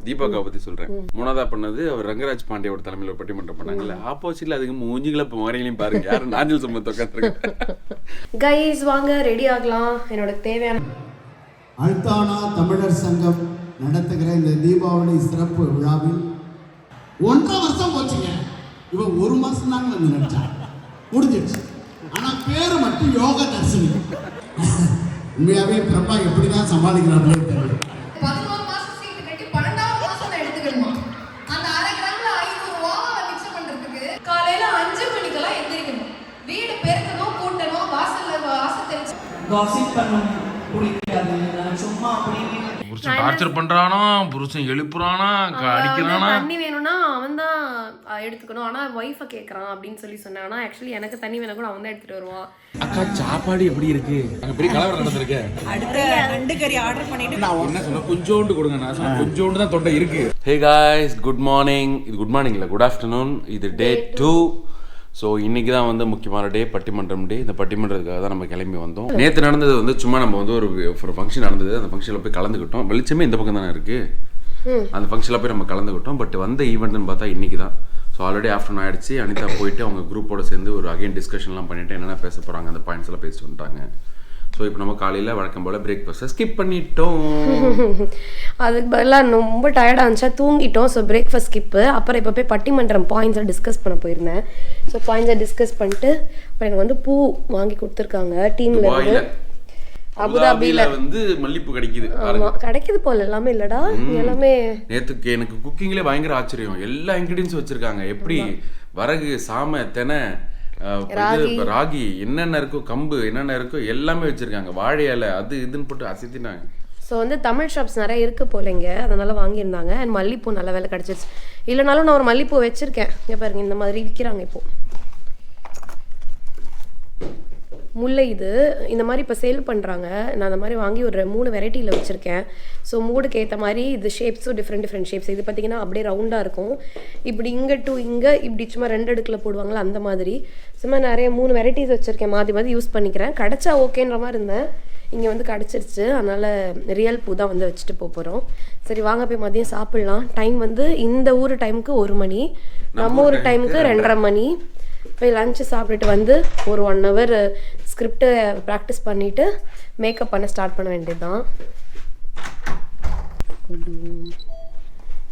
தீபாக்காவை பற்றி சொல்கிறேன். மூணாவதாக பண்ணது அவர் ரங்கராஜ் பாண்டியோட தலைமையில் ஒரு பட்டிமன்றம் பண்ணாங்கல்ல, ஆப்போசிட்டில் அதுக்கு மூஞ்சிகளை இப்போ முறைகளையும் பாருங்க, யாரும் நாஞ்சில் சம்பத் உட்காந்துருக்கு. கைஸ் வாங்க ரெடி ஆகலாம். என்னோட தேவையான அல்தானா தமிழர் சங்கம் நடத்துகிற இந்த தீபாவளி சிறப்பு விழாவில் 1.5 வருஷம் போச்சுங்க. இவன் 1 மாசம் தாங்க வந்து நடிச்சான், முடிஞ்சிடுச்சு. ஆனா பேரு மட்டும் யோக தர்ஷினி. உண்மையாவே பிரபா எப்படிதான் சமாளிக்கிறாங்களே தெரியல. 11 மாசம் சீட்டு கட்டி 12வது மாசம் எடுத்துக்கணுமா? அந்த அரை கிராம்ல 500 ரூபாய் மிச்சம் பண்றதுக்கு காலையில 5 மணிக்கெல்லாம் எந்திரிக்கணும், வீடு பெருக்கணும், கூட்டணும், வாசல்ல வாசல் தெளிச்சு காசிப் பண்ணணும். புடிக்காது, சும்மா அப்படி புருஷன் டார்ச்சர் பண்றானா, புருஷன் எழுப்புறானா, அடிக்கிறானா. தண்ணி வேணும்னா அவன் தான் எடுத்துக்கணும். ஆனா வைஃபை கேட்கறான் அப்படின்னு சொல்லி சொன்னான். ஆனா ஆக்சுவலி எனக்கு தண்ணி வேணும் கூட அவன் தான் எடுத்துட்டு வருவான். அக்கா சாப்பாடு எப்படி இருக்கு? அங்க பெரிய கலவரம் நடந்திருக்கு. அடுத்த 2 கறி ஆர்டர் பண்ணிட்டு நான் என்ன சொன்ன, கொஞ்சோண்டு கொடுங்க. நான் சொன்ன கொஞ்சோண்டு தான் தொண்டை இருக்கு. Hey guys, good morning. இது குட் மார்னிங் இல்லை, குட் ஆஃப்டர்நூன். இது டே 2. ஸோ இன்றைக்கி தான் வந்து முக்கியமான டே, பட்டிமன்றம் டே. இந்த பட்டிமன்றத்துக்காக தான் நம்ம கிளம்பி வந்தோம். நேற்று நடந்தது வந்து சும்மா நம்ம வந்து ஒரு ஃபங்க்ஷன் நடந்தது, அந்த ஃபங்க்ஷனில் போய் கலந்துக்கிட்டோம். வெளிச்சமே இந்த பக்கம் தானே இருக்குது, அந்த ஃபங்க்ஷனில் போய் நம்ம கலந்துக்கிட்டோம். பட் வந்த ஈவெண்ட்னு பார்த்தா இன்றைக்கி தான். ஸோ ஆல்ரெடி ஆஃப்டர்நூன் ஆகிடுச்சு. அனிதா போயிட்டு அவங்க குரூப்போட சேர்ந்து ஒரு அகைன் டிஸ்கஷன்லாம் பண்ணிவிட்டு என்னென்ன பேச போகிறாங்க அந்த பாயிண்ட்ஸ் எல்லாம் பேசிட்டு வந்துட்டாங்க. ஸோ இப்போ நம்ம காலையில் வழக்கம் போல் பிரேக்ஃபாஸ்ட்டை ஸ்கிப் பண்ணிட்டோம். அதுக்கு பதிலாக ரொம்ப டயர்டாக இருந்துச்சா தூங்கிட்டோம். So breakfast skip. அப்புறம் இப்போ போய் பட்டிமன்றம் பாயிண்ட்ஸை டிஸ்கஸ் பண்ண போயிருந்தேன். ஸோ பாயிண்ட்ஸை டிஸ்கஸ் பண்ணிட்டு அப்புறம் எனக்கு வந்து பூ வாங்கி கொடுத்துருக்காங்க டீம்ல இருந்து. அபுதாபியில வந்து மல்லிப்பூ கிடைக்குது. ஆமா கிடைக்குது போல, எல்லாமே இல்லடா எல்லாமே. நேத்துக்கு எனக்கு குக்கிங்லேயே பயங்கர ஆச்சரியம். எல்லா இன்கிரீடியன்ஸும் வச்சிருக்காங்க. எப்படி வரகு, சாமை, தெனை, ராகி, என்னென்ன இருக்கோ, கம்பு என்னென்ன இருக்கோ எல்லாமே வச்சிருக்காங்க. வாழை இலை, அது இதுன்னு போட்டு அசைத்தினாங்க. ஸோ வந்து தமிழ் ஷாப்ஸ் நிறைய இருக்கு போலங்க, அதனால வாங்கியிருந்தாங்க. அண்ட் மல்லிப்பூ நல்ல வேலை கிடச்சிருச்சு. இல்லைனாலும் நான் ஒரு மல்லிப்பூ வச்சிருக்கேன். இங்கே பாருங்க, இந்த மாதிரி விற்கிறாங்க இப்போ. முல்லை இது இந்த மாதிரி இப்போ சேல் பண்ணுறாங்க. நான் அந்த மாதிரி வாங்கி ஒரு 3 வெரைட்டியில் வச்சுருக்கேன். ஸோ மூடுக்கு ஏற்ற மாதிரி இது ஷேப்ஸும் டிஃப்ரெண்ட் ஷேப்ஸ். இது பார்த்திங்கன்னா அப்படியே ரவுண்டாக இருக்கும். இப்படி இங்கே டு இங்கே இப்படி சும்மா 2 அடுக்கில் போடுவாங்களா அந்த மாதிரி. சும்மா நிறைய 3 வெரைட்டிஸ் வச்சுருக்கேன். மாற்றி யூஸ் பண்ணிக்கிறேன். கிடச்சா ஓகேன்ற மாதிரி இருந்தேன். இங்கே வந்து கிடச்சிருச்சு. அதனால் ரியல் பூ தான் வந்து வச்சுட்டு போகிறோம். சரி வாங்க போய் மதியம் சாப்பிட்லாம். டைம் வந்து இந்த ஊர் டைமுக்கு 1 மணி, நம்ம ஊர் டைமுக்கு 2:30 மணி. போய் லஞ்சு சாப்பிட்டுட்டு வந்து ஒரு 1 ஹவர் ஸ்கிரிப்டை ப்ராக்டிஸ் பண்ணிவிட்டு மேக்கப் பண்ண ஸ்டார்ட் பண்ண வேண்டியது தான்.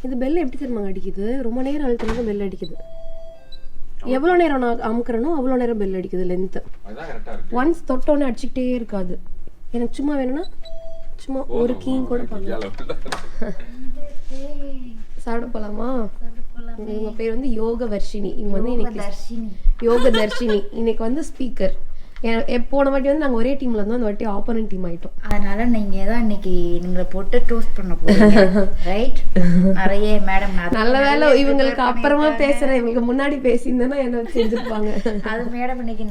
இது பெல் எப்படி தெரியுமா அடிக்குது? ரொம்ப நேரம் அழுத்தினாலும் பெல் அடிக்குது. எவ்வளோ நேரம் நான் அமுக்கிறனோ அவ்வளோ நேரம் பெல் அடிக்குது. லென்த்து ஒன்ஸ் தொட்டோன்னே அடிச்சுக்கிட்டே இருக்காது. எனக்கு சும்மா வேணும்னா சும்மா ஒரு கீயும் கூட பண்ணலாம். சாப்பிட போகலாமா? இவங்க பேர் வந்து யோக வர்ஷினி. இவங்க வந்து இன்னைக்கு யோக தர்ஷினி. இன்னைக்கு வந்து ஸ்பீக்கர். போன வாட்டி வந்து நாங்கள் ஒரே டீம்ல இருந்தோம், அந்த வாட்டி ஆப்போனன்ட் டீம் ஆயிட்டோம். அதனால நீங்க தான் இன்னைக்கு நீங்களை போட்டு டோஸ்ட் பண்ண போறீங்க, ரைட்? நிறைய மேடம் நல்ல வேலை இவங்களுக்கு அப்புறமா பேசுறேன். இவங்களுக்கு முன்னாடி பேசியிருந்தேன்னா என்ன செஞ்சிருப்பாங்க. அது மேடம் இன்னைக்கு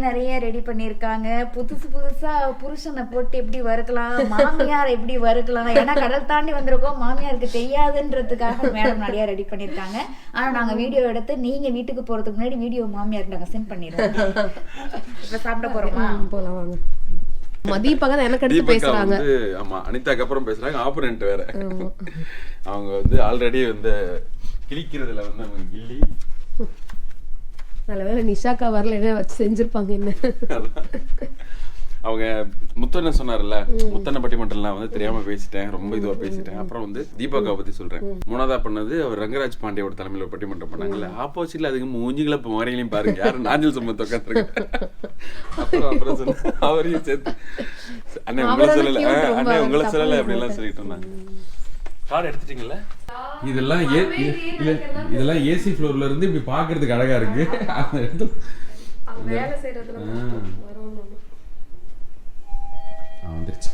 நிறைய ரெடி பண்ணிருக்காங்க. புதுசா புருஷனை போட்டு எப்படி வறுக்கலாம், மாமியார் எப்படி வறுக்கலாம். ஏன்னா கடல் தாண்டி வந்திருக்கோம், மாமியாருக்கு தெரியாதுன்றதுக்காக மேடம் நிறைய ரெடி பண்ணிருக்காங்க. ஆனா நாங்க வீடியோ எடுத்து நீங்க வீட்டுக்கு போறதுக்கு முன்னாடி வீடியோ மாமியாருக்கு நாங்க சென்ட் பண்ணிடுறோம். இப்ப சாப்பிட போறோமா? போலாம் வாங்க. மதியப்பாக எனக்கு அடுத்து பேசுறாங்க. ஆமா, அனிதாக்கு அப்புறம் பேசுறாங்க. ஆப்போனன்ட் வேற. அவங்க வந்து ஆல்ரெடி வந்து கிளிக்கிறதுல வந்து அவங்க கில்லி. நல்லவேளை நிஷாக்கா வரல, என்ன வச்சு செஞ்சிருப்பாங்க என்ன. அவங்க முத்தண்ண சொன்னார்ல, முத்தண்ண பட்டிமன்றம்லாம் வந்து தெரியாம பேசிட்டேன், ரொம்ப இதுவா பேசிட்டேன். அப்புறம் வந்து தீபாக்காவை பத்தி சொல்றேன். மூணாவதா பண்ணது அவர் ரங்கராஜ் பாண்டியோட தலைமையில் ஒரு பட்டிமன்றம் பண்ணாங்கல்ல, ஆப்போசிட்ல அதுக்கு மூஞ்சிகளை இப்போ முறைகளையும் பாருங்க, யாரும் நாஞ்சில் சம்பத் உட்காந்துருக்கு. அப்புறம் சொன்ன அவரையும் சேர்த்து அண்ணே உங்களை சொல்லல, அண்ணே உங்களை சொல்லல அப்படிலாம் சொல்லிட்டு இருந்தாங்க. கார்டு எடுத்துட்டீங்கல்ல? இதெல்லாம் ஏசி ஃப்ளோர்ல இருந்து இப்படி பாக்குறதுக்கு அழகா இருக்கு. அந்த இடத்துல வந்துருச்சு.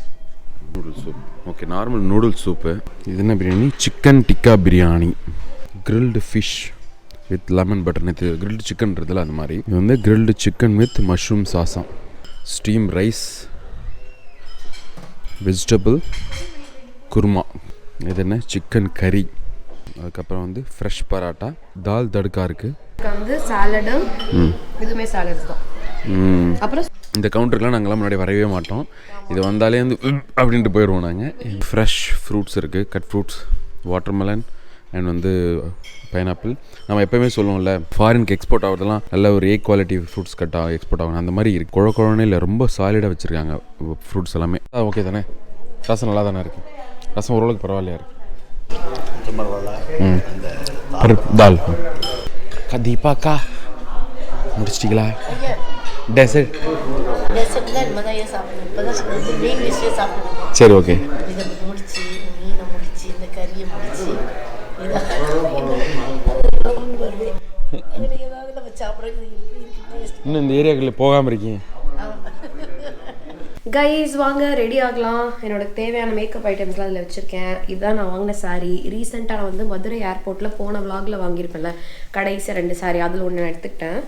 Noodles soup. Okay, normal noodles soup. இது என்ன biryani? Chicken tikka biryani, grilled fish with lemon butter. நேற்று கிரில்டு சிக்கன்றதுல அந்த மாதிரி இது வந்து grilled chicken with mushroom sauce, steam rice, vegetable kurma. இது என்ன? சிக்கன் கறி. அதுக்கப்புறம் வந்து ஃப்ரெஷ் பராட்டா, தால் தடுக்கா இருக்குது. வந்து சாலடு, இதுவுமே சாலட்ஸ் தான். அப்புறம் இந்த கவுண்டருக்குலாம் நாங்கள்லாம் முன்னாடி வரவே மாட்டோம். இது வந்தாலே வந்து அப்படின்ட்டு போயிடுவோம் நாங்கள். ஃப்ரெஷ் ஃப்ரூட்ஸ் இருக்குது, கட் ஃப்ரூட்ஸ், வாட்டர்மெலன் அண்ட் வந்து பைனாப்பிள். நம்ம எப்போயுமே சொல்லுவோம்ல, ஃபாரினுக்கு எக்ஸ்போர்ட் ஆகிறதுலாம் நல்ல ஒரு ஏ குவாலிட்டி ஃப்ரூட்ஸ் கட்டாக எக்ஸ்போர்ட் ஆகணும். அந்த மாதிரி இருக்குது. குழக்குழனே இல்லை, ரொம்ப சாலிடாக வச்சுருக்காங்க ஃப்ரூட்ஸ் எல்லாமே. ஓகே தானே? ரசம் நல்லா தானே இருக்குது? ரசம் ஓரளவுக்கு பரவாயில்லையா இருக்குது? தால் தீபாக்கா முடிச்சிட்டிங்களா? டெசர்ட் சரி ஓகே. இன்னும் இந்த ஏரியாக்குள்ளே போகாமல் இருக்கீங்க. கைஸ் வாங்க ரெடி ஆகலாம். என்னோட தேவையான மேக்கப் ஐட்டம்ஸ்லாம் அதில் வச்சுருக்கேன். இதுதான் நான் வாங்கின saree. ரீசெண்டாக நான் வந்து மதுரை ஏர்போர்ட்டில் போன vlogல வாங்கியிருப்பேன்ல கடைசியாக 2 saree, அதில் ஒன்று நான் எடுத்துக்கிட்டேன்.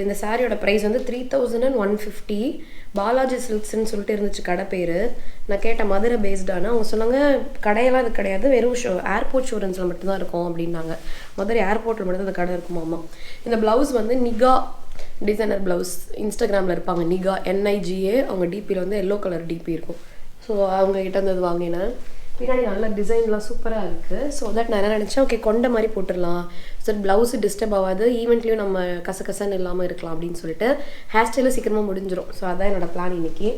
இந்த சாரியோட ப்ரைஸ் வந்து 3150. பாலாஜி சில்க்ஸ்ன்னு சொல்லிட்டு இருந்துச்சு கடை பேர். நான் கேட்டேன் மதுரை பேஸ்டானா, அவங்க சொன்னாங்க கடையெல்லாம் இது கிடையாது, வெறும் ஏர்போர்ட் ஷோரூம்ஸில் மட்டும்தான் இருக்கும் அப்படின்னாங்க. மதுரை ஏர்போர்ட்டில் மட்டும் அந்த கடை இருக்குமாமா. இந்த ப்ளவுஸ் வந்து நிகா டிசைனர் ப்ளவுஸ், இன்ஸ்டாகிராமில் இருப்பாங்க நிகா NIGA. அவங்க டிபியில் வந்து எல்லோ கலர் டிபி இருக்கும். ஸோ அவங்ககிட்ட வந்து வாங்கினேன். பின்னாடி நல்ல டிசைன்லாம் சூப்பராக இருக்குது. ஸோ தட் நான் என்ன நினச்சேன், ஓகே கொண்ட மாதிரி போட்டுடலாம், ஸோ ப்ளவுஸு டிஸ்டர்ப் ஆகாது, ஈவெண்ட்லேயும் நம்ம கசகசன்னு இல்லாமல் இருக்கலாம் அப்படின்னு சொல்லிட்டு ஹேர் ஸ்டைலும் சீக்கிரமாக முடிஞ்சிடும். ஸோ அதான் என்னோடய பிளான் இன்றைக்கி.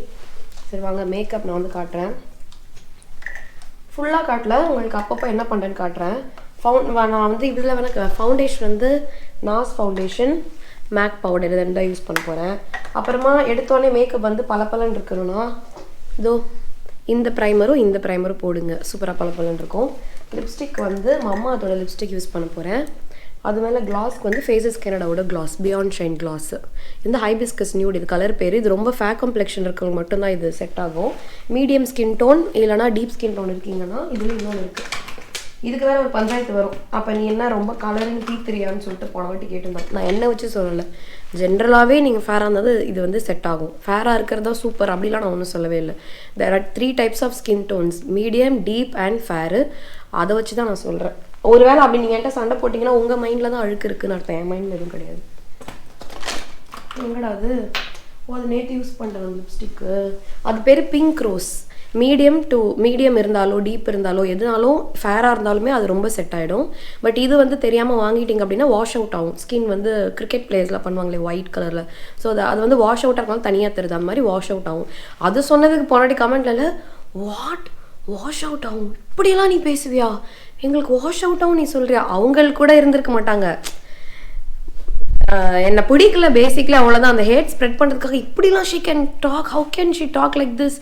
சரி வாங்க மேக்கப் நான் வந்து காட்டுறேன். ஃபுல்லாக காட்டல, உங்களுக்கு அப்பப்போ என்ன பண்ணுறேன்னு காட்டுறேன். நான் வந்து இதில் வேணால் ஃபவுண்டேஷன் வந்து நாஸ் ஃபவுண்டேஷன், மேக் பவுடர் இது 2 யூஸ் பண்ண போகிறேன். அப்புறமா எடுத்தோடனே மேக்கப் வந்து பலப்பலன்னு இருக்கணும்னா இதோ இந்த ப்ரைமரும் போடுங்க, சூப்பராக பலப்பலன்னு இருக்கும். லிப்ஸ்டிக் வந்து மம்மாத்தோட லிப்ஸ்டிக் யூஸ் பண்ண போகிறேன். அது மேலே கிளாஸ்க்கு வந்து ஃபேஸஸ் கனடாவோட கிளாஸ், பியாண்ட் ஷைன் கிளாஸ். இந்த ஹைபிஸ்கஸ் நியூட், இது கலர் பேர். இது ரொம்ப ஃபேர் காம்ப்ளெக்ஷன் இருக்கவங்க மட்டும்தான் இது செட் ஆகும். மீடியம் ஸ்கின் டோன் இல்லைனா டீப் ஸ்கின் டோன் இருக்கீங்கன்னா இதுல இன்னொன்று இருக்குது. இதுக்கு வேறு ஒரு பஞ்சாயத்து வரும். அப்போ நீ என்ன ரொம்ப கலருன்னு தீத்துறியான்னு சொல்லிட்டு போன வாட்டி கேட்டுருந்தேன். நான் என்ன வச்சு சொல்லலை, ஜென்ரலாகவே நீங்கள் ஃபேராக இருந்தது இது வந்து செட் ஆகும். ஃபேராக இருக்கிறதா சூப்பர் அப்படிலாம் நான் ஒன்றும் சொல்லவே இல்லை. There are 3 types of skin tones, medium, deep and fair. அதை வச்சு தான் நான் சொல்கிறேன். ஒரு வேளை அப்படி நீங்கள் என்கிட்ட சண்டை போட்டிங்கன்னா உங்கள் மைண்டில் தான் அழுக்கு இருக்குன்னு அர்த்தம், என் மைண்டில் எதுவும் கிடையாது. எங்கடா அது? அது நேற்று யூஸ் பண்ணுறேன் லிப்ஸ்டிக்கு. அது பேர் பிங்க் ரோஸ். மீடியம் இருந்தாலோ டீப் இருந்தாலோ எதுனாலும் ஃபேராக இருந்தாலுமே அது ரொம்ப செட் ஆகிடும். பட் இது வந்து தெரியாமல் வாங்கிட்டீங்க அப்படின்னா வாஷ் அவுட் ஆகும். ஸ்கின் வந்து கிரிக்கெட் பிளேயர்ஸ்லாம் பண்ணுவாங்களே ஒயிட் கலரில், ஸோ அது வந்து வாஷ் அவுட் ஆகலாம், தனியாக தருது, அந்த மாதிரி வாஷ் அவுட் ஆகும். அது சொன்னதுக்கு போனாடி கமெண்ட்ல வாட் வாஷ் அவுட் ஆகும், இப்படியெல்லாம் நீ பேசுவியா, எங்களுக்கு வாஷ் அவுட் ஆகும் நீ சொல்கிறியா? அவங்களுக்கு கூட இருந்திருக்க மாட்டாங்க, என்னை பிடிக்கல பேசிக்கலி, அவ்வளோதான். அந்த ஹேட் ஸ்ப்ரெட் பண்ணுறதுக்காக இப்படிலாம் she can talk, how can she talk like this,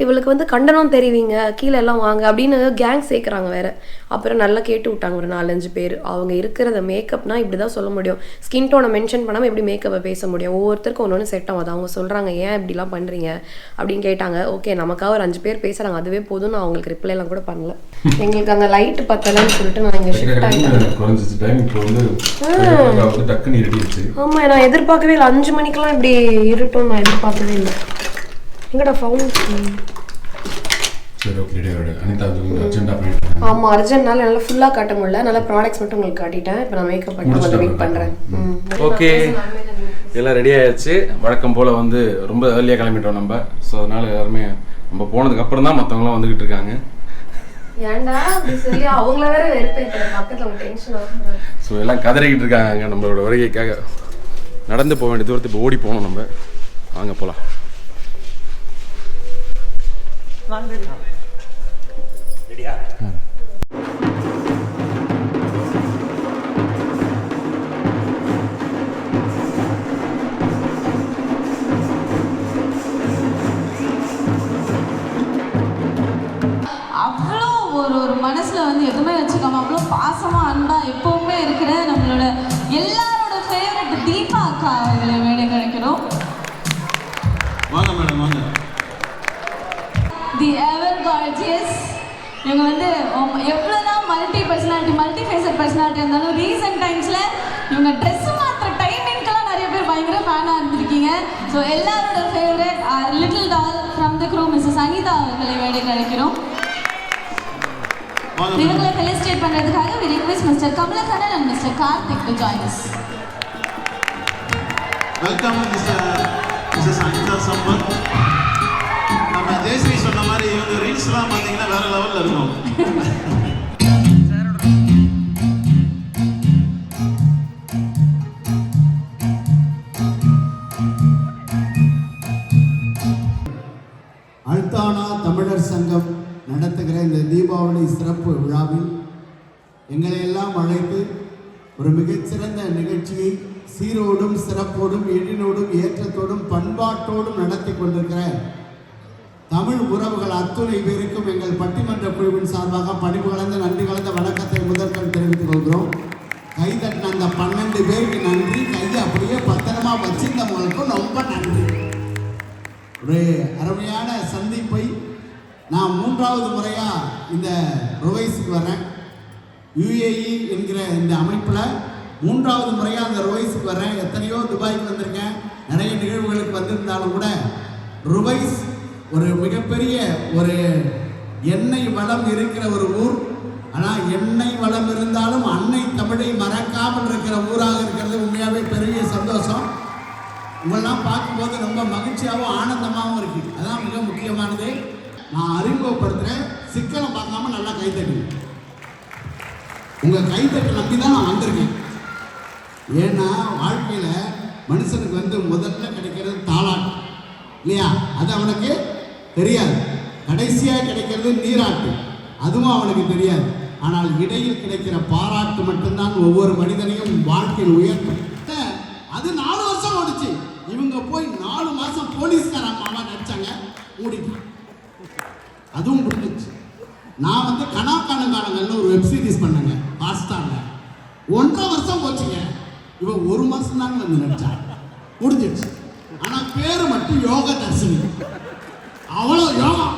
இவளுக்கு வந்து கண்டனம் தெரிவிங்க, கீழே எல்லாம் வாங்க அப்படின்னு கேங் சேர்க்குறாங்க வேறு. அப்புறம் நல்லா கேட்டு விட்டாங்க ஒரு 4-5 பேர். அவங்க இருக்கிறத மேக்கப்னா இப்படி தான் சொல்ல முடியும், ஸ்கின் டோனை மென்ஷன் பண்ணாமல் எப்படி மேக்கப்பை பேச முடியும்? ஒவ்வொருத்தருக்கும் ஒன்று செட் ஆகாது. அவங்க சொல்கிறாங்க ஏன் இப்படிலாம் பண்ணுறீங்க அப்படின்னு கேட்டாங்க. ஓகே நமக்காக ஒரு 5 பேர் பேசுகிறாங்க, அதுவே போதும். நான் அவங்களுக்கு ரிப்ளைலாம் கூட பண்ணல. எங்களுக்கு அங்கே லைட்டு பத்தலன்னு சொல்லிட்டு நான் இங்கே ஷிஃப்ட் ஆகிட்டேன். ஆமாம் நான் எதிர்பார்க்கவே இல்லை, 5 மணிக்கெல்லாம் இப்படி இருட்டும் நான் எதிர்பார்க்கவே இல்லை. எங்கடா ஃபவுண்டேஷன்? ஆமாம் அர்ஜென்ட்னால நல்லா ஃபுல்லாக காட்ட முடியல, நல்லா ப்ராடக்ட்ஸ் மட்டும் உங்களுக்கு காட்டிட்டேன். இப்போ நான் மேக்கப் பண்ணி வந்து வெயிட் பண்ணுறேன். ஓகே எல்லாம் ரெடி ஆயிடுச்சு. வழக்கம் போல் வந்து ரொம்ப ஏர்லியாக கிளம்பிட்டோம் நம்ம. ஸோ அதனால எல்லாருமே நம்ம போனதுக்கு அப்புறம் தான் மற்றவங்களாம் வந்துகிட்டு இருக்காங்க. ஏன்டா அப்படி சொல்லி அவங்கள வேற வெறுப்பேத்துறேன், பக்கத்துல அவங்க டென்ஷன் ஆகுறாங்க. ஸோ எல்லாம் கதறிக்கிட்டு இருக்காங்க நம்மளோட வருகைக்காக. நடந்து போக வேண்டிய தூரத்தை இப்போ ஓடி போகணும் நம்ம. வாங்க போகலாம். ரெடியா? அவ்வளோ ஒரு மனசில் வந்து எதுவுமே வச்சுக்காம அவ்வளோ பாசமாக அன்பாக எப்போவுமே இருக்கிற நம்மளோட எல்லாரோட ஃபேவரட் தீபா அக்கா அவர்களை வேலை கிடைக்கிறோம். வாங்க மேடம் வாங்க. தி எவர் கார்ஜியஸ். இவங்க வந்து எவ்வளோதான் மல்டி ஃபேஸட் பர்சனாலிட்டி இருந்தாலும் ரீசெண்ட் டைம்ஸில் இவங்க ட்ரெஸ்ஸு மாத்திர டைமிங்க்கெல்லாம் நிறைய பேர் பயங்கர ஃபேனாக இருந்திருக்கீங்க. ஸோ எல்லாரோட favourite little doll from the crew Mrs Anita அவர்களை வேலை கிடைக்கிறோம். இவங்களை ஃபெலிசிட்டேட் பண்ணுறதுக்காக we request Mr. Kamalakaran and Mr. Karthik to join us. Welcome Mrs Anita Sampath. நம்ம ஜெயஸ்ரீ சொன்ன மாதிரி இவங்க ரீல்ஸ்லாம் பார்த்தீங்கன்னா வேற லெவலில் இருக்கும். எங்களை எல்லாம் அழைத்து ஒரு மிகச்சிறந்த நிகழ்ச்சியை சீரோடும் சிறப்போடும் எழிலோடும் ஏற்றத்தோடும் பண்பாட்டோடும் நடத்தி கொண்டிருக்கிற தமிழ் உறவுகள் அத்துணை பேருக்கும் எங்கள் பட்டிமன்ற குழுவின் சார்பாக பணிவு கலந்த நன்றி கலந்த வணக்கத்தை முதற்கண் தெரிவித்துக் கொள்கிறோம். கைதட்டின அந்த 12 பேருக்கு நன்றி. கையை அப்படியே பத்திரமா வச்சிருந்தவங்களுக்கும் ரொம்ப நன்றி. ஒரு அருமையான சந்திப்பை நான் 3வது முறையாக இந்த ருவைஸுக்கு வரேன். UAE என்கிற இந்த அமைப்பில் 3வது முறையாக அந்த ருவைஸுக்கு வரேன். எத்தனையோ துபாய்க்கு வந்திருக்கேன், நிறைய நிகழ்வுகளுக்கு வந்திருந்தாலும் கூட ருவைஸ் ஒரு மிகப்பெரிய ஒரு எண்ணெய் வளம் இருக்கிற ஒரு ஊர். ஆனால் எண்ணெய் வளம் இருந்தாலும் அன்னை தமிழை மறக்காமல் இருக்கிற ஊராக இருக்கிறது உண்மையாகவே பெரிய சந்தோஷம். உங்களெல்லாம் பார்க்கும்போது ரொம்ப மகிழ்ச்சியாகவும் ஆனந்தமாகவும் இருக்குது. அதான் மிக முக்கியமானது. நான் அறிமுகப்படுத்துகிறேன், சிக்கலை பார்க்காம நல்லா கைத்தட்டுங்க. உங்கள் கைத்தட்டை நம்பி தான் நான் வந்திருக்கேன். ஏன்னா வாழ்க்கையில் மனுஷனுக்கு வந்து முதல்ல கிடைக்கிறது தாளாட்டு இல்லையா? அது அவனுக்கு தெரியாது. கடைசியாக கிடைக்கிறது நீராட்டு, அதுவும் அவனுக்கு தெரியாது. ஆனால் இடையில் கிடைக்கிற பாராட்டு மட்டும்தான் ஒவ்வொரு மனிதனையும் வாழ்க்கையில் உயர்த்தும். அது 4 வருஷம் ஓடிச்சு. இவங்க போய் 4 மாசம் போலீஸ்கார அம்மாவா நடிச்சாங்க, மூடிட்டு அதுவும் முடிஞ்சிச்சு. நான் வந்து கனாக்கானங்காலங்கள்னு ஒரு வெப் சீரிஸ் பண்ணேங்க ஹாட்ஸ்டார்ல. 1.5 வருஷம் போச்சுங்க. இவன் 1 மாசம் தாங்க வந்து நடிச்சா, முடிஞ்சிடுச்சு. ஆனால் பேரு மட்டும் யோக தர்ஷினி, அவ்வளோ யோகம்.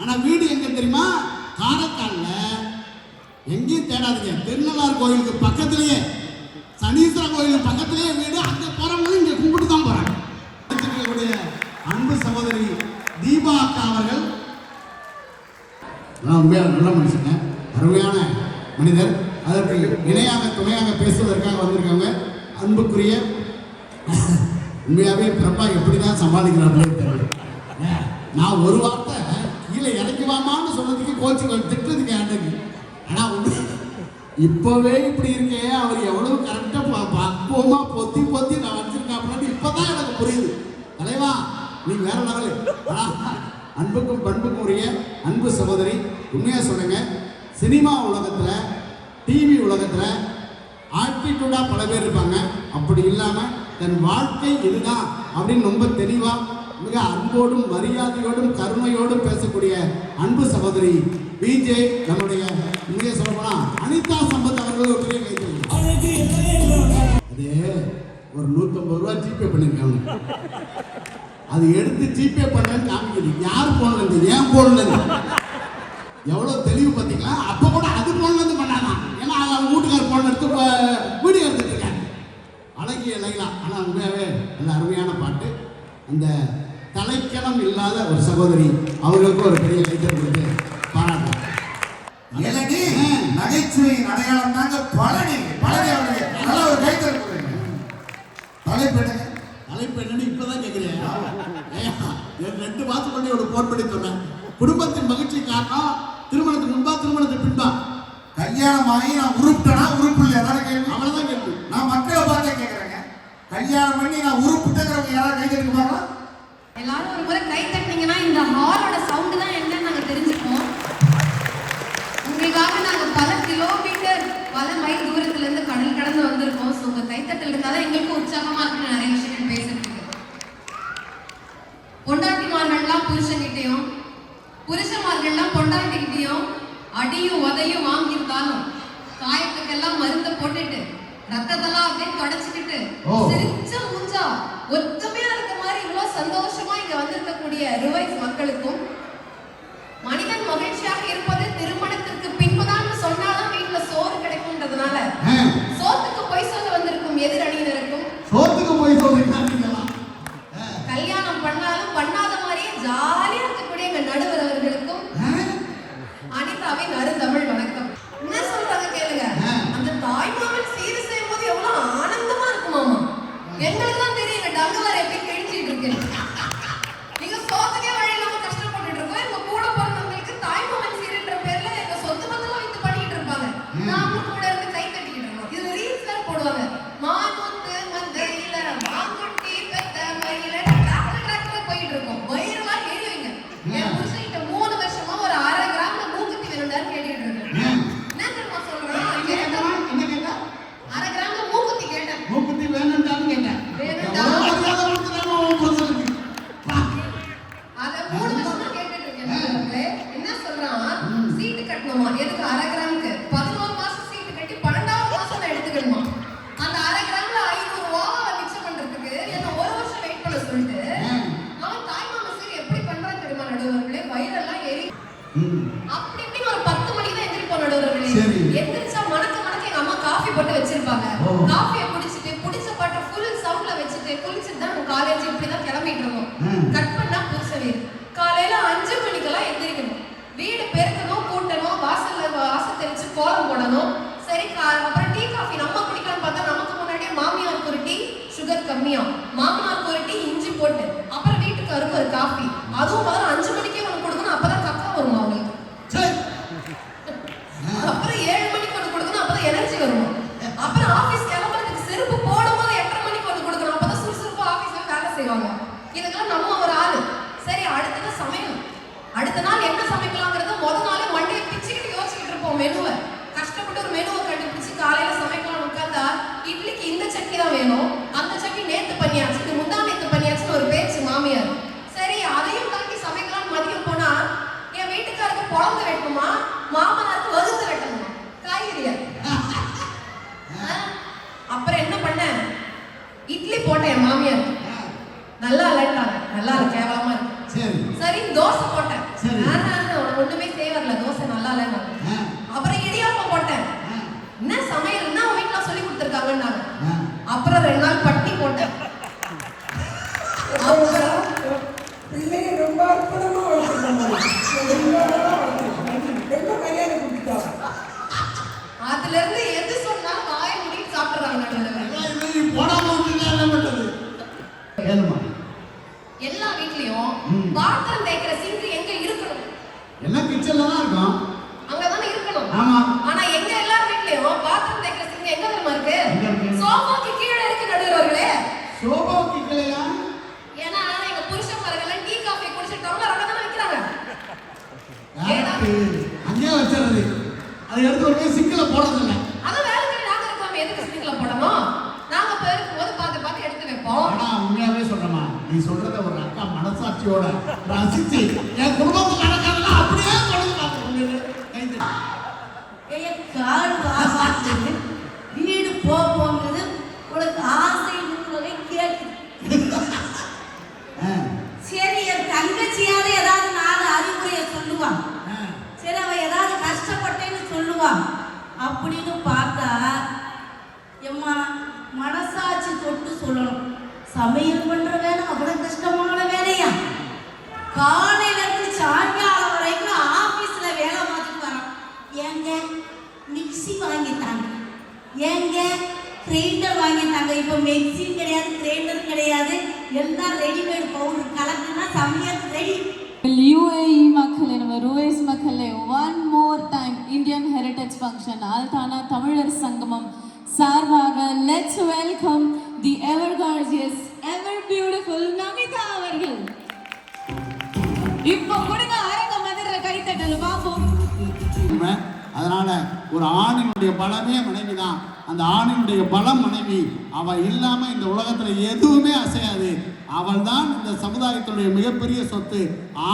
ஆனால் வீடு எங்க தெரியுமா? காரைக்கால்ல. எங்கேயும் தேடாதீங்க, திருநள்ளாறு கோயிலுக்கு பக்கத்திலேயே, சனீஸ்வர கோயிலுக்கு பக்கத்திலேயே வீடு. அங்கே போறவங்களும் இங்கே கும்பிட்டு தான் போறாங்க. அன்பு சகோதரி தீபா அக்கா அவர்கள் உண்மையாக நல்ல மனுஷங்க, அருமையான மனிதர். அதற்கு இணையாக துணையாக பேசுவதற்காக வந்திருக்காங்க. அன்புக்குரிய உண்மையாகவே பிரபா எப்படி தான் சமாளிக்கிறார்களே தெரியல. நான் ஒரு வார்த்தை கீழே இறக்குவாமான்னு சொன்னதுக்கு கோச்சு திட்டுறதுக்கு ஆண்டுக்கு. ஆனால் இப்போவே இப்படி இருக்கே, அவர் எவ்வளவு கரெக்டாக பக்குவமாக பொத்தி பொத்தி நான் வச்சிருக்காப்புன்னு இப்போதான் எனக்கு புரியுது. தலைவா நீ வேற லெவலு. அன்புக்கும் பண்புக்கும் உரிய அன்பு சகோதரி, உண்மையாக சொல்லுங்க, சினிமா உலகத்தில் டிவி உலகத்தில் ஆட்டிடியூடாக பல பேர் இருப்பாங்க. அப்படி இல்லாமல் தன் வாழ்க்கை இதுதான் அப்படின்னு ரொம்ப தெளிவாக மிக அன்போடும் மரியாதையோடும் கருணையோடும் பேசக்கூடிய அன்பு சகோதரி பிஜே, நம்முடைய இங்கே சொல்லப்போனால் அனிதா சம்பத் அவர்கள் ஒரு பெரிய கைது. அதே ஒரு 150 ரூபா ஜிபே பண்ணியிருக்காங்க. அது எடுத்து ஜிபே பண்ணுறேன்னு காமிக்குது. யார் போன்லேருந்து? ஏன் போன்லேருந்து. எவ்வளோ தெளிவு பார்த்தீங்களா? அப்போ கூட அது போன்லேருந்து பண்ணாதான். ஏன்னா அவங்க வீட்டுக்கார போன் எடுத்து வீடியோ எடுத்துட்டு இருக்காங்க. அழகிய லைலா. ஆனால் உண்மையாகவே நல்ல அருமையான பாட்டு. அந்த தலைக்கணம் இல்லாத ஒரு சகோதரி அவர்களுக்கு ஒரு பெரிய கைத்தறி கொடுத்து பாராட்டு. எனக்கு நகைச்சுவையின் அடையாளம் தாங்க பழனி. பழனி அவர்களுக்கு நல்ல ஒரு கைத்தறி கொடுங்க. தலைப்பு என்னன்னு இப்பதான் கேட்கிறேன். 2 மாதம் பண்ணி ஒரு போன் பண்ணி சொன்னேன். குடும்பத்தின் மகிழ்ச்சி காரணம் திருமணத்துக்கு முன்பா திருமணத்துக்கு பின்பா? கல்யாணம் ஆகி நான் உருப்பிட்டேனா உறுப்பு இல்லையா? அதான் கேள்வி. அவ்வளவுதான் கேள்வி. நான் மக்களை பார்த்தே கேட்கறேங்க. கல்யாணம் பண்ணி நான் உருப்பிட்டேங்கிறவங்க யாராவது கை தட்டுவாங்களா? எல்லாரும் ஒரு முறை கை தட்டினீங்கன்னா இந்த ஹாலோட சவுண்டு தான் என்னன்னு நாங்கள் தெரிஞ்சுப்போம். உங்களுக்காக நாங்கள் பல கிலோமீட்டர் பல மைல் தூரத்துல இருந்து கடல் கடந்து வந்திருக்கோம். ஸோ உங்க கைத்தட்டல் இருந்தாதான் எங்களுக்கும் உற்சாகமா இருக்கு நிறைய விஷயங்கள் பேசுறதுக்கு. பொண்டாட்டிமார்கள்லாம் புருஷன்கிட்டையும், புருஷமார்கள்லாம் பொண்டாட்டிக்கிட்டையும் அடியும் உதையும் வாங்கியிருந்தாலும் காயத்துக்கெல்லாம் மருந்த போட்டுட்டு ரத்தத்தெல்லாம் அப்படியே தொடச்சுக்கிட்டு சிரிச்ச மூஞ்சா ஒத்துமையா இருக்க மாதிரி இவ்வளவு சந்தோஷமா இங்க வந்திருக்கக்கூடிய ருவைஸ் மக்களுக்கும், மனிதன் மகிழ்ச்சியாக இருப்பது திருமணத்திற்கு பின்புதான் சொன்னாதான் வீட்டுல சோறு கிடைக்கும்ன்றதுனால சோத்துக்கு போய் சொல்ல வந்திருக்கும் எதிர் அணியினருக்கும், சோத்துக்கு போய் சொல்றீங்க, கல்யாணம் பண்ணாலும் பண்ணாத மாதிரியே ஜாலியா இருக்கக்கூடிய எங்க நடுவர் அவர்களுக்கும் அனிதாவின் அருந்தமிழ் வணக்கம். என்ன சொல்றாங்க கேளுங்க. அந்த தாய்மாமன் சீர் செய்யும் போது எவ்வளவு ஆனந்தமா இருக்குமாமா. எங்களுக்கு தான் தெரியும் எங்க டங்கவர் எப்படி கிழிச்சிட்டு இருக்கு. நீங்க சோத்துக்கே வழி இல்லாம கஷ்டப்பட்டுட்டு இருக்கோம். எங்க கூட பிறந்தவங்களுக்கு தாய்மாமன் சீர்ன்ற பேர்ல எங்க சொத்து பத்தெல்லாம் வைத்து பண்ணிட்டு இருப்பாங்க. நாமளும் கூட இருந்து கை கட்டிக்கிட்டு இருக்கோம். இது ரீல்ஸ் எல்லாம் போடுவாங்க. மாமுத்து மந்தையில மாங்குட்டி பெத்த மயில டிராக்டர் போயிட்டு இருக்கோம். வயிறுலாம் ஏறிவீங்க. என் புருஷன்கிட்ட 3 வருஷமா ஒரு 1/2 கிராம்ல மூக்குத்தி வேணும்னு கேட்டுட்டு இருக்கேன். என்ன தெரியுமா வச்சிருப்பாங்க. காஃபியை குடிச்சிட்டு பிடிச்ச பாட்டை ஃபுல் சவுண்ட்ல வச்சுட்டு குளிச்சுட்டு தான் காலேஜ் இப்படி தான் கிளம்பிட்டு இருக்கோம். கட் பண்ணா புதுச வீடு. காலையில 5 மணிக்கெல்லாம் எந்திரிக்கணும். வீடு பெருக்கணும், கூட்டணும், வாசல் தெளிச்சு கோலம் போடணும். சரி, அப்புறம் டீ காஃபி நம்ம குடிக்கலாம்னு பார்த்தா நமக்கு முன்னாடியே மாமியாருக்கு ஒரு டீ சுகர் கம்மியா, மாமனாருக்கு ஒரு டீ இஞ்சி போட்டு, அப்புறம் வீட்டுக்காருக்கு ஒரு காஃபி. அதுவும் முதல்ல 5 மணிக்கே ஒன்று கொடுக்கணும், அப்பதான் கக்கா வரும் அவங்களுக்கு. அப்புறம் 7 மணிக்கு ஒன்று கொடுக்கணும், அப்பதான் எனர்ஜி வரும். அப்புறம் ஆபீஸ் கிளம்புறதுக்கு செருப்பு போடும்போது 8:30 மணிக்கு ஒன்று கொடுக்கணும், அப்பதான் சுறுசுறுப்பா ஆபீஸ்ல வேலை செய்வாங்க. இதுக்கெல்லாம் நம்ம ஒரு ஆளு. சரி, அடுத்ததான் சமையல். அடுத்த நாள் என்ன சமைக்கலாங்கிறத முதல் நாளே மண்டையை பிச்சுக்கிட்டு யோசிச்சுட்டு இருப்போம். மெனுவை கஷ்டப்பட்டு ஒரு மெனுவை கண்டுபிடிச்சு காலையில சமைக்கலாம்னு உட்கார்ந்தா இட்லிக்கு இந்த சட்னி தான் வேணும், அந்த சட்னி நேத்து பண்ணியாச்சு, இது முந்தா நேத்து பண்ணியாச்சுன்னு ஒரு பேச்சு மாமியார். சரி, அதையும் தாண்டி சமைக்கலாம்னு மதியம் போனா என் வீட்டுக்காருக்கு குழம்பு வெட்டணுமா, மாமனாருக்கு வறுத்து வெட்டணுமா, காய்கறியா. அப்புறம் என்ன பண்ணேன், இட்லி போட்டேன். என் மாமியார் நல்லா இல்லைன்றாங்க, நல்லா இல்லை, கேவலமா இருக்கு. சரி, தோசை போட்டேன். ஒண்ணுமே தேவையில்ல, தோசை நல்லா இல்லைன்னாங்க. அப்புறம் இடியாப்பம் போட்டேன். என்ன சமையல், என்ன உங்க வீட்டுல சொல்லி கொடுத்துருக்காங்கன்னாங்க. அப்புறம் 2 நாள் பட்டி போட்டேன். பிள்ளைங்க ரொம்ப அற்புதமா அதுல இருந்து எது சொன்னாலும் வாயை முடிட்டு சாப்பிடுறாங்க. எல்லா வீட்லயும் பாத்திரம் தேய்க்கிற சிங்க் எங்க இருக்கணும்? எல்லாம் கிச்சன்ல தான் இருக்கும். அங்கதானே இருக்கணும். ஆமா. ஆனா எங்க எல்லார் வீட்லயும் பாத்திரம் தேய்க்கிற சிங்க் எங்க தெரியுமா இருக்கு? சோஃபாக்கு கீழே இருக்கு நடுவர்களே. சோஃபாக்கு கீழயா? ஏன்னா எங்க புருஷன்மார்கள் டீ காஃபி குடிச்சு டம்ளர் அங்க தான வைக்கிறாங்க. அங்கே வச்சிருது. அதை எடுத்து ஒரு சிங்கில போடுறது இல்ல. அத வேலைக்கு நாங்க இருக்கோம், எதுக்கு சிங்கில போடணும்? நாங்க போயிருக்கும்போது பார்த்து எடுத்து வைப்போம். ஆனா உண்மையாவே சொல்றமா, நீ சொல்றத ஒரு அக்கா மனசாட்சியோட ரசிச்சு என் குடும்பத்துக்கு நடக்கிறதெல்லாம் அப்படியே சொல்லுங்க பாத்துக்கோங்க. கால் வாங்குறது வீடு போங்கிறது உனக்கு ஆசை நூலை கேட்டு. சரி, என் தங்கச்சியாவது ஏதாவது 4 அறிவுரையை சொல்லுவான். சரி, அவன் ஏதாவது கஷ்டப்பட்டேன்னு சொல்லுவான் அப்படின்னு பார்த்தா எம்மா மனசாட்சி தொட்டு சொல்லணும். சமையல் பண்ற வேலை அவ்வளவு கஷ்டமான வேலையா? காலையில இருந்து சாயங்காலம் வரைக்கும் ஆபீஸ்ல வேலை பார்த்துட்டு வரோம். ஏங்க மிக்சி வாங்கிட்டாங்க, ஏங்க கிரைண்டர் வாங்கிட்டாங்க. இப்போ மிக்சியும் கிடையாது, கிரைண்டரும் கிடையாது, எல்லாம் ரெடிமேட் பவுடர் கலக்குனா சமையல் ரெடி. UAE மக்களே, நம்ம ரோய்ஸ் மக்களே, one more time Indian Heritage Function ஆல்தானா தமிழர் சங்கமம் சார்பாக let's welcome the ever gorgeous, ever beautiful Namitha அவர்கள். இப்போ கொடுங்க அரங்க மதுரை கைத்தட்டல் பாப்போம். அதனால ஒரு ஆணினுடைய பலமே மனைவி தான். அந்த ஆணினுடைய பலம் மனைவி. அவள் இல்லாம இந்த உலகத்துல எதுவுமே அசையாது. அவள் தான் இந்த சமுதாயத்துடைய மிகப்பெரிய சொத்து.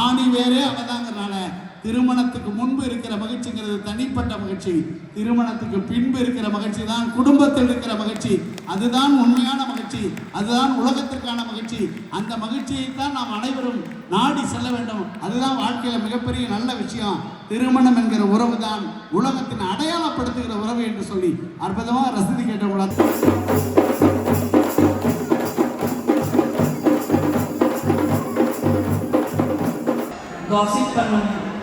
ஆணி வேறே அவள் தாங்கிறனால திருமணத்துக்கு முன்பு இருக்கிற மகிழ்ச்சிங்கிறது தனிப்பட்ட மகிழ்ச்சி, திருமணத்துக்கு பின்பு இருக்கிற மகிழ்ச்சி தான் குடும்பத்தில் இருக்கிற மகிழ்ச்சி. அதுதான் உண்மையான மகிழ்ச்சி, அதுதான் உலகத்திற்கான மகிழ்ச்சி. அந்த மகிழ்ச்சியை தான் நாம் அனைவரும் நாடி செல்ல வேண்டும். அதுதான் வாழ்க்கையில மிகப்பெரிய நல்ல விஷயம். திருமணம் என்கிற உறவு தான் உலகத்தின் அடையாளப்படுத்துகிற உறவு என்று சொல்லி அற்புதமாக ரசித்து கேட்டவங்களா. காசிப் பண்ண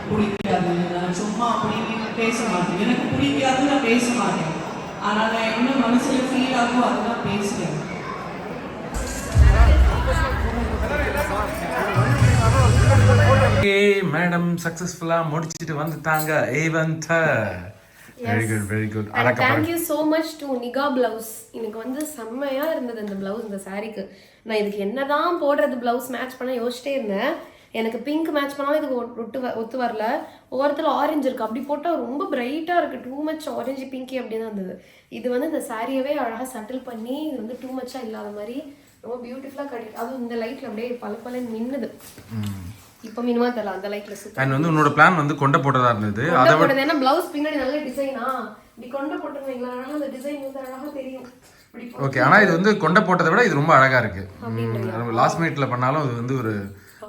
பிடிக்காது, நான் சும்மா அப்படி பேச மாட்டேன். எனக்கு பிடிக்காது, நான் பேச மாட்டேன். ஆனால் நான் என்ன மனசுல ஃபீல் ஆகும் அதுதான் பேசுறேன். ஓகே மேடம், சக்சஸ்ஃபுல்லா முடிச்சிட்டு வந்துட்டாங்க event. Very good, very good. Thank you so much to nikah blouse. எனக்கு வந்து செம்மையா இருந்தது இந்த பிளவுஸ், இந்த சாரீக்கு. நான் இதுக்கு என்னதான் போடுறது பிளவுஸ் மேட்ச் பண்ண யோசிச்சிட்டே இருந்தேன். எனக்கு பிங்க் மேட்ச் பண்ணாலும் இதுக்கு ஒத்து வரல. ஓரத்தில் ஆரஞ்சு இருக்குது, அப்படி போட்டால் ரொம்ப பிரைட்டாக இருக்குது. டூ மச் ஆரஞ்சு பிங்கி அப்படி தான் இருந்தது. இது வந்து இந்த சாரியவே அழகாக சட்டில் பண்ணி இது வந்து டூ மச்சாக இல்லாத மாதிரி ரொம்ப பியூட்டிஃபுல்லாக கிடைக்கும். அதுவும் இந்த லைட்டில் அப்படியே பல மின்னுது. இப்போ மினிமா தெரியல, அந்த லைட்டில் சூப்பர். அண்ட் வந்து உன்னோட பிளான் வந்து கொண்ட போட்டதா இருந்தது. அதை போட்டது ஏன்னா பிளவுஸ் பின்னாடி நல்ல டிசைனா இப்படி கொண்ட போட்டுருவீங்களா, அழகாக அந்த டிசைன் வந்து அழகாக தெரியும். ஓகே, ஆனால் இது வந்து கொண்ட போட்டதை விட இது ரொம்ப அழகாக இருக்கு. லாஸ்ட் மினிட்ல பண்ணாலும் அது வந்து ஒரு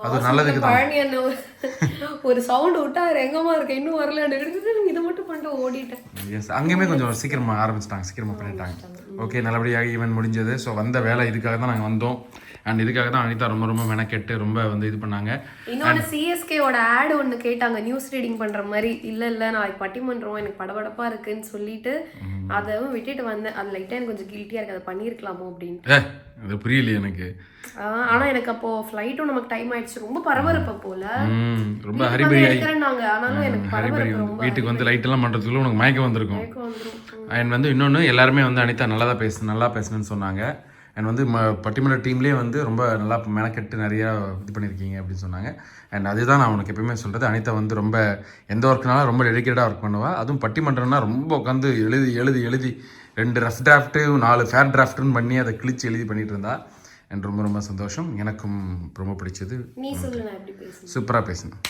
அது நல்லதுக்கு தான். பழனி அண்ணன் ஒரு சவுண்ட் விட்டா எங்கம்மா இருக்க இன்னும் வரல இதை மட்டும் பண்ணிட்டு ஓடிட்டேன். எஸ், அங்கேயுமே கொஞ்சம் சீக்கிரமாக ஆரம்பிச்சிட்டாங்க, சீக்கிரமாக பண்ணிட்டாங்க. ஓகே, நல்லபடியாக ஈவென்ட் முடிஞ்சது. ஸோ வந்த வேலை இதுக்காக தான் நாங்கள் வந்தோம். அண்ட் இதுக்காக தான் அனிதா ரொம்ப ரொம்ப மெனக்கெட்டு ரொம்ப வந்து இது பண்ணாங்க. இன்னொன்று சிஎஸ்கேவோட ஆட் ஒன்று கேட்டாங்க, நியூஸ் ரீடிங் பண்ணுற மாதிரி. இல்லை நான் பட்டிமன்றம் எனக்கு படபடப்பாக இருக்குன்னு சொல்லிட்டு அதை விட்டுட்டு வந்தேன். அது லைட்டாக எனக்கு கொஞ்சம் கில்ட்டியாக இருக்குது, அதை பண்ணியிருக்கலாமோ அப்படின்ட்டு. அது புரியல எனக்கு. ஆனால் எனக்கு அப்போ ஃப்ளைட்டும் நமக்கு டைம் ஆயிடுச்சு, ரொம்ப பரபரப்பு போல, ரொம்ப ஹரிபரி இருக்கிறேன்னாங்க. ஆனாலும் எனக்கு பரபரப்பு ரொம்ப. வீட்டுக்கு வந்து லைட் எல்லாம் பண்ணுறதுக்குள்ள உனக்கு மயக்கம் வந்திருக்கும். அண்ட் வந்து இன்னொன்று எல்லாருமே வந்து அனிதா நல்லா பேசணும்னு சொன்னாங்க. அண்ட் வந்து பட்டிமன்ற டீம்லேயே வந்து ரொம்ப நல்லா மெனக்கெட்டு நிறையா இது பண்ணியிருக்கீங்க அப்படின்னு சொன்னாங்க. அண்ட் அதுதான் நான் உனக்கு எப்பயுமே சொல்கிறது. அனிதா வந்து ரொம்ப எந்த ஒர்க்குனாலும் ரொம்ப டெடிக்கேட்டாக ஒர்க் பண்ணுவாள். அதுவும் பட்டிமன்றம்னா ரொம்ப உட்காந்து எழுதி 2 ரஃப் டிராஃப்ட்டு 4 ஃபேர் டிராஃப்ட்டுன்னு பண்ணி அதை கிழிச்சு எழுதி பண்ணிட்டு இருந்தா. எனக்கு ரொம்ப ரொம்ப சந்தோஷம். எனக்கும் ரொம்ப பிடிச்சது. சூப்பராக பேசணும்.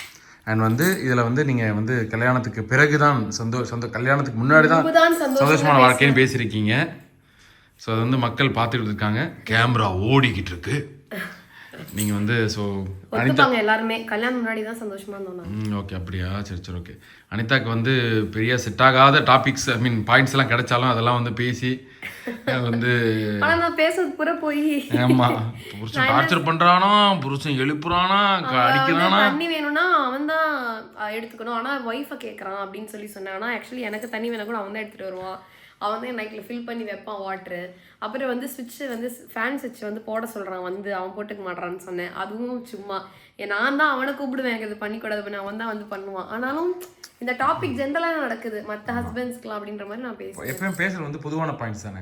அண்ட் வந்து இதில் வந்து நீங்கள் வந்து கல்யாணத்துக்கு பிறகு தான் கல்யாணத்துக்கு முன்னாடி தான் சந்தோஷமான வாழ்க்கைன்னு பேசியிருக்கீங்க. ஸோ அது வந்து மக்கள் பார்த்துக்கிட்டு இருக்காங்க, கேமரா ஓடிக்கிட்டு இருக்கு. நீங்கள் வந்து ஸோ அனிதா எல்லாருமே கல்யாணம் முன்னாடி தான் சந்தோஷமாக இருந்தோம். ஓகே, அப்படியா? சரி ஓகே. அனிதாக்கு வந்து பெரிய செட் ஆகாத டாபிக்ஸ் பாயிண்ட்ஸ் எல்லாம் கிடைச்சாலும் அதெல்லாம் வந்து பேசி வந்து நான் பேசுறது பூரா போய் ஆமாம், புருஷன் டார்ச்சர் பண்ணுறானா, புருஷன் எழுப்புறானா, அடிக்கிறானா, தண்ணி வேணும்னா அவன் தான் எடுத்துக்கணும், ஆனால் ஒய்ஃபை கேட்குறான் அப்படின்னு சொன்னேன். ஆனால் ஆக்சுவலி எனக்கு தண்ணி வேணா கூட அவன் தான் எடுத்துகிட்டு வருவான். அவன் தான் நைட்டில் ஃபில் பண்ணி வைப்பான் வாட்ரு. அப்புறம் வந்து ஸ்விட்ச்சு வந்து ஃபேன் ஸ்விட்ச் வந்து போட சொல்கிறான், வந்து அவன் போட்டுக்க மாட்டான்னு சொன்னேன். அதுவும் சும்மா நான் தான் அவனை கூப்பிடுவேன், எனக்கு இது பண்ணிக்கூடாது பண்ண, அவன் தான் வந்து பண்ணுவான். ஆனாலும் இந்த டாபிக் ஜென்ரலாக நடக்குது மற்ற ஹஸ்பண்ட்ஸ்க்குலாம் அப்படின்ற மாதிரி நான் பேசுவேன். எப்பயும் பேசுறது வந்து பொதுவான பாயிண்ட்ஸ் தானே.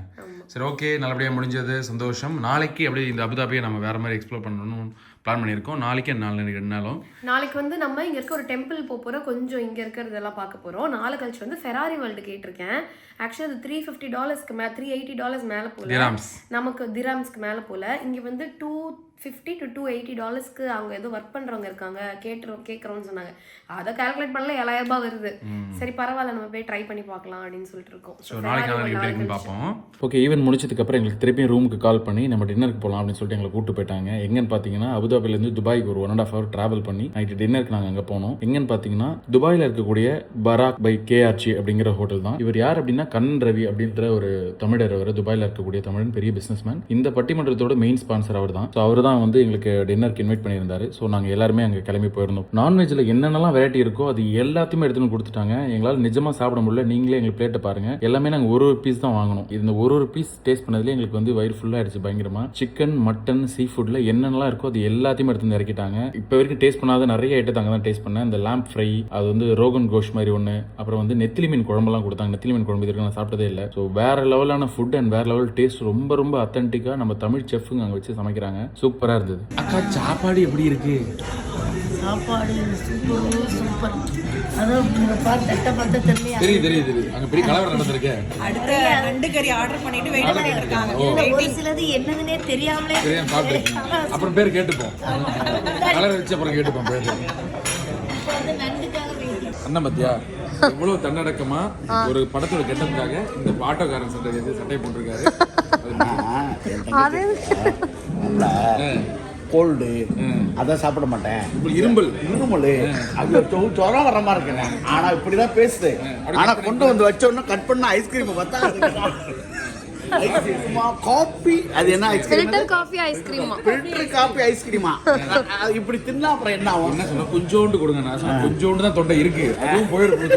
சரி ஓகே, நல்லபடியாக முடிஞ்சது, சந்தோஷம். நாளைக்கு அப்படியே இந்த அபுதாபியை நம்ம வேறு மாதிரி எக்ஸ்ப்ளோர் பண்ணணும்னு பிளான் பண்ணியிருக்கோம். நாளைக்கு 2 நாளும் நாளைக்கு வந்து நம்ம இங்கே இருக்க ஒரு டெம்பிள் போகிறோம், கொஞ்சம் இங்கே இருக்கிறதெல்லாம் பார்க்க போகிறோம். நாளை கழிச்சு வந்து ஃபெராரி வேர்ல்டு கேட்டிருக்கேன். ஆக்சுவலி அது $350 மேலே, $380 மேலே போல, நமக்கு திராம்ஸ்க்கு மேலே போல. இங்கே வந்து $250 to $280 அவங்க ஏதோ ஒர்க் பண்ணுறவங்க இருக்காங்க, கேட்குறோன்னு சொன்னாங்க. அதை கால்குலேட் பண்ணல $7,000 வருது. சரி பரவாயில்ல, நம்ம போய் ட்ரை பண்ணி பார்க்கலாம் அப்படின்னு சொல்லிட்டு இருக்கோம். ஸோ நாளைக்கு பார்ப்போம். ஓகே, ஈவென்ட் முடிச்சதுக்கப்புறம் எங்களுக்கு திருப்பியும் ரூமுக்கு கால் பண்ணி நம்ம டின்னருக்கு போகலாம் அப்படின்னு சொல்லிட்டு எங்களை கூப்பிட்டு போயிட்டாங்க. எங்கன்னு பார்த்தீங்கன்னா அபுதாபிலேருந்து துபாய்க்கு ஒரு 1.5 hour ட்ராவல் பண்ணி நைட்டு டின்னருக்கு நாங்கள் அங்கே போனோம். எங்கன்னு பார்த்தீங்கன்னா துபாயில் இருக்கக்கூடிய பராக் பை KRG அப்படிங்கிற ஹோட்டல் தான். இவர் யார் அப்படின்னா கண்ணன் ரவி அப்படின்ற ஒரு தமிழர். அவர் துபாயில் இருக்கக்கூடிய தமிழன், பெரிய பிஸ்னஸ்மேன். இந்த பட்டிமன்றத்தோட மெயின் ஸ்பான்சர் அவர் தான். ஸோ அவர் தான் வந்து எங்களுக்கு டின்னருக்கு இன்வைட் பண்ணியிருந்தாரு. ஸோ நாங்கள் எல்லாருமே அங்கே கிளம்பி போயிருந்தோம். நான்வெஜ்ல என்னென்னலாம் வெரைட்டி இருக்கோ அது எல்லாத்தையுமே எடுத்துன்னு கொடுத்துட்டாங்க. எங்களால் நிஜமா சாப்பிட முடியல. நீங்களே எங்களுக்கு பிளேட்டை பாருங்க. எல்லாமே நாங்கள் ஒரு பீஸ் தான் வாங்கணும். இந்த ஒரு பீஸ் டேஸ்ட் பண்ணதுல எங்களுக்கு வந்து வயிறு ஃபுல்லாக ஆயிடுச்சு பயங்கரமா. சிக்கன், மட்டன், சீ ஃபுட்ல என்னென்னலாம் இருக்கோ அது எல்லாத்தையுமே எடுத்து இறக்கிட்டாங்க. இப்போ வரைக்கும் டேஸ்ட் பண்ணாத நிறைய ஐட்டத்தை அங்கே தான் டேஸ்ட் பண்ணேன். இந்த லேம்ப் ஃப்ரை, அது வந்து ரோகன் கோஷ் மாதிரி ஒன்று, அப்புறம் வந்து நெத்திலி மீன் குழம்புலாம் கொடுத்தாங்க. நெத்திலி மீன் குழம்பு இதுக்கு நான் சாப்பிட்டதே இல்லை. ஸோ வேற லெவலான ஃபுட் அண்ட் வேற லெவல் டேஸ்ட், ரொம்ப ரொம்ப அத்தன்டிக்காக நம்ம தமிழ் செஃப்ங்க அங்கே வச்சு சமைக்கிறாங்க. சூப்பராக இருந்தது. அக்கா சாப்பாடு எப்படி இருக்கு? சாப்பாடு சூப்பர். அதான் தெரியுது. அங்க பெரிய கலவரம் நடந்திருக்கு. அடுத்த 2 கறி ஆர்டர் பண்ணிட்டு வெயிட் பண்ணிட்டு இருக்காங்க. ஒரு சிலது என்னதுன்னே தெரியாமலே சாப்பிட்டுருக்கீங்க. அப்புறம் பேர் கேட்டுப்போம், கலர் வச்சு அப்புறம் கேட்டுப்போம் பேர். அண்ணன் பத்தியா எவ்வளவு தன்னடக்கமா ஒரு படத்தோட கெட்டதுக்காக இந்த ஆட்டோக்காரன் சட்டை போட்டிருக்காரு. கோல்டு அதான் சாப்பிட மாட்டேன். இருமல் அது ஜுரம் வர மாதிரி இருக்கேன். ஆனா இப்படிதான் பேசுது. ஆனா கொண்டு வந்து வச்ச உடனே கட் பண்ண ஐஸ்கிரீம் பார்த்தா காபி, அது என்ன ஐஸ்கிரீம்? காஃபி ஐஸ்கிரீமா? ஃபில்டர் காபி ஐஸ்கிரீமா? இப்படி தின்னா அப்புறம் என்ன ஆகும்? என்ன சொன்னா கொஞ்சோண்டு கொடுங்க. நான் சொன்ன கொஞ்சோண்டு தான் தொண்டை இருக்கு, அதுவும் போயிருக்கு.